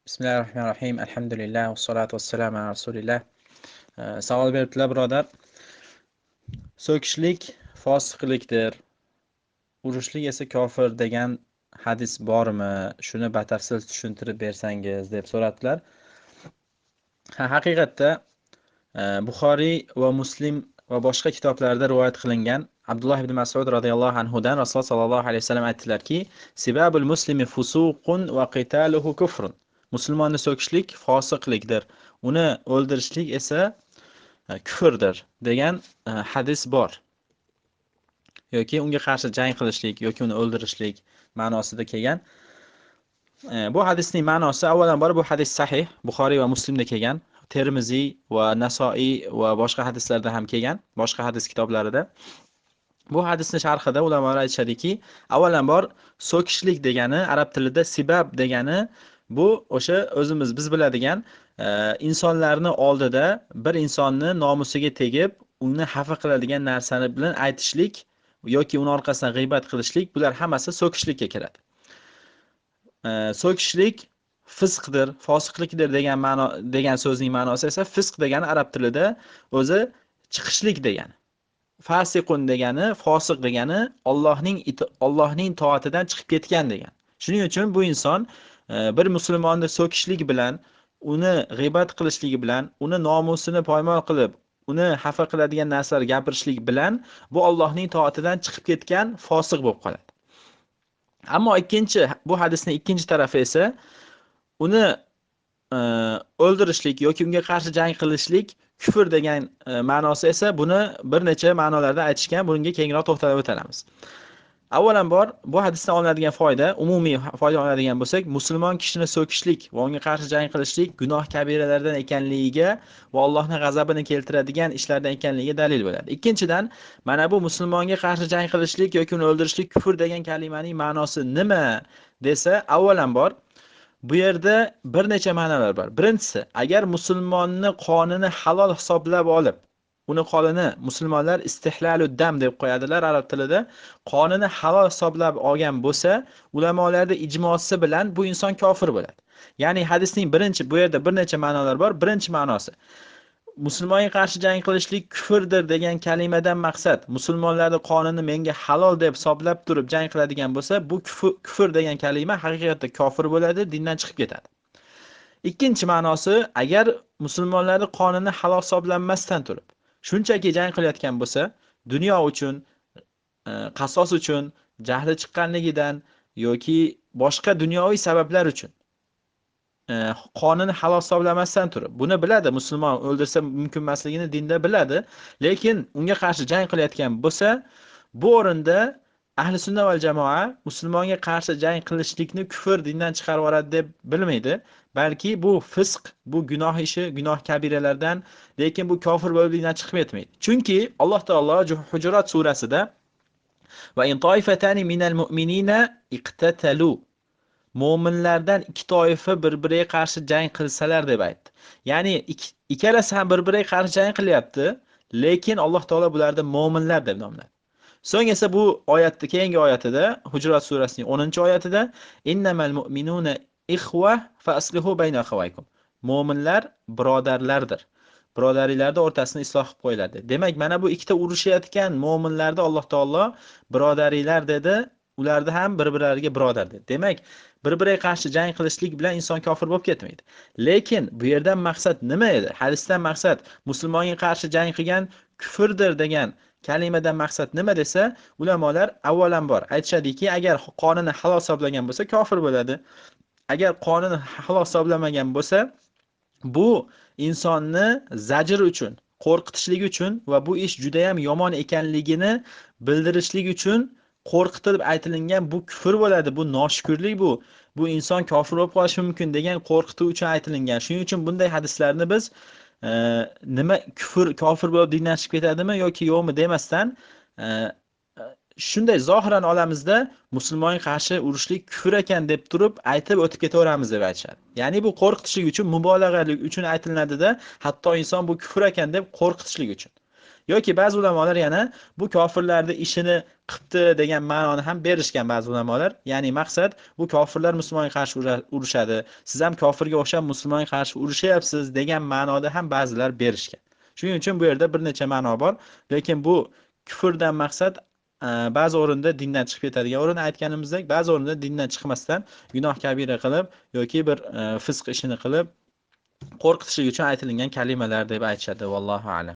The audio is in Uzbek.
Bismillahirrahmanirrahim. Alhamdulillah va salatu vassalamu ala rasulillah. Savol beribdilar birodar. So'kishlik fosiqlikdir, urushlik esa kofir degan hadis bormi? Shuni batafsil tushuntirib bersangiz deb so'radilar. Haqiqatda Buxoriy va Muslim va boshqa kitoblarda rivoyat qilingan Abdulloh ibn Mas'ud radhiyallohu anhudan Rasululloh sallallohu alayhi vasallam aytdilarki, "Sibabul muslimi fusuqun va qitaluhu kufrun." Musulmonni so'kishlik fosiqlikdir. Uni o'ldirishlik esa kufrdir degan hadis bor. Yoki unga qarshi jang qilishlik yoki uni o'ldirishlik ma'nosida kelgan. Bu hadisning ma'nosi avvalambor bu hadis sahih, Buxoriy va Muslimda kelgan, Termiziy va Nasoiy va boshqa hadislarda ham kelgan, boshqa hadis kitoblarida. Bu hadisning sharhida ulamolar aytishadiki, avvalambor so'kishlik degani arab tilida sibab degani bu o'sha biz biladigan insonlarni oldida bir insonni nomusiga tegib, uni xafa qiladigan narsani bilan aytishlik yoki uni orqasidan g'iybat qilishlik, bular hammasi so'kishlikka kiradi. So'kishlik fisqdir, fosiqlikdir degan so'zning ma'nosi esa fisq degani arab tilida o'zi chiqishlik degani. Fasiqun degani, fosiq degani Allohning toatidan chiqib ketgan degani. Shuning uchun bu inson bir musulmonni so'kishlik bilan, uni g'iybat qilishligi bilan, uni nomusini poymol qilib, uni xafa qiladigan narsalar gapirishlik bilan bu Allohning toatidan chiqib ketgan fosiq bo'lib qoladi. Ammo bu hadisning ikkinchi tarafi esa uni o'ldirishlik yoki unga qarshi jang qilishlik kufr degan ma'nosi esa buni bir necha ma'nolarda aytishgan. Bunga keyinroq to'xtalib o'tamiz. Avvalambor bu hadisdan olinadigan foyda, umumiy foyda oladigan bo'lsak, musulmon kishini so'kishlik va unga qarshi jang qilishlik gunoh kabiralardan ekanligiga va Allohning g'azabini keltiradigan ishlardan ekanligiga dalil bo'ladi. Ikkinchidan, mana bu musulmonga qarshi jang qilishlik yoki uni o'ldirishlik kufr degan kalimaning ma'nosi nima desa, avvalambor bu yerda bir necha ma'nolar bor. Birinchisi, agar musulmonni qonini halol hisoblab olib, uni qonini musulmonlar istihlalud dam deb qo'yadilar arab tilida, qonini halol hisoblab olgan bo'lsa, ulamolarda ijmosi bilan bu inson kofir bo'ladi. Ya'ni hadisning bu yerda bir necha ma'nolar bor. Birinchi ma'nosi, musulmonga qarshi jang qilishlik kufrdir degan kalimadan maqsad musulmonlarning qonini menga halol deb hisoblab turib jang qiladigan bo'lsa, bu kufr degan kalima haqiqatda kofir bo'ladi, dindan chiqib ketadi. Ikkinchi ma'nosi, agar musulmonlarning qonini halol hisoblanmasdan turib shunchaki jang qilayotgan bo'lsa, dunyo uchun, qasos uchun, jahli chiqqanligidan yoki boshqa dunyoviy sabablar uchun qonini halol hisoblamasdan turib, buni biladi, musulmon o'ldirsa mumkin emasligini dinda biladi, lekin unga qarshi jang qilayotgan bo'lsa, bu o'rinda ahli sunna va jamoa musulmonga qarshi jang qilishlikni kufr, dindan chiqarib yuboradi deb bilmaydi, balki bu fisq, bu gunoh ishi, gunoh kabiralardan, lekin bu kofir bo'lib dindan chiqib ketmaydi. Chunki Alloh taolo Hujurat surasida va in toifatani minal mu'minina iqtatalu, mo'minlardan ikki toifa bir-biriga qarshi jang qilsalar deb aytdi. Ya'ni ikkalasi ham bir-biriga qarshi jang qilyapti, lekin Alloh taolo bularni mo'minlar deb nomladi. So'ng esa bu oyatda, keyingi oyatida, Hujurat surasining 10-oyatida innamal mu'minuna ikhwa fa aslihu bayna akhawaykum. Mo'minlar birodarlardir. Birodarlarning o'rtasini isloh qilib qo'yiladi. Demak, mana bu ikkita urushayotgan mo'minlarda Alloh taolo birodarlar dedi, ularda ham bir-birlariga birodar dedi. Demak, bir-biriga qarshi jang qilishlik bilan inson kofir bo'lib ketmaydi. Lekin bu yerdan maqsad nima edi? Hadisdan maqsad musulmonga qarshi jang qilgan kufrdir degan kalimadan maqsad nima desa, ulamolar avvalambor aytishadiki, agar qonini halol hisoblagan bo'lsa kofir bo'ladi. Agar qonini halol hisoblamagan bo'lsa, bu insonni zajr uchun, qo'rqitishlik uchun va bu ish juda ham yomon ekanligini bildirishlik uchun qo'rqitib aytilingan bu kufr bo'ladi, bu noshukrlik, bu inson kofir bo'lib qolishi mumkin degan qo'rqituv uchun aytilingan. Shuning uchun bunday hadislarni biz nima kofir bo'lib dindan chiqib ketadimi yoki yo'qmi demasdan, shunday zohiran olamizda musulmonga qarshi urushlik kufr ekan deb turib aytib o'tib ketaveramiz deb aytishadi. Ya'ni bu qo'rqitishlik uchun, mubolag'alik uchun aytilinadi-da, hatto inson bu kufr ekan deb qo'rqitishlik uchun. yoki ba'zi ulamolar yana bu kofirlarni ishini qilibdi degan ma'noni ham berishgan ba'zi ulamolar. Ya'ni maqsad bu kofirlar musulmonga qarshi urushadi, siz ham kofirga o'xshab musulmonga qarshi urushyapsiz degan ma'noda ham ba'zilar berishgan. Shuning uchun bu yerda bir necha ma'no bor, lekin bu kufrdan maqsad ba'zi o'rinda dindan chiqib ketadigan o'rin aytganimizdek, ba'zi o'rinda dindan chiqmasdan gunoh kabira qilib yoki bir fisq ishini qilib qo'rqitishlik uchun aytilgan kalimalar deb aytishadi. Vallohu a'lam.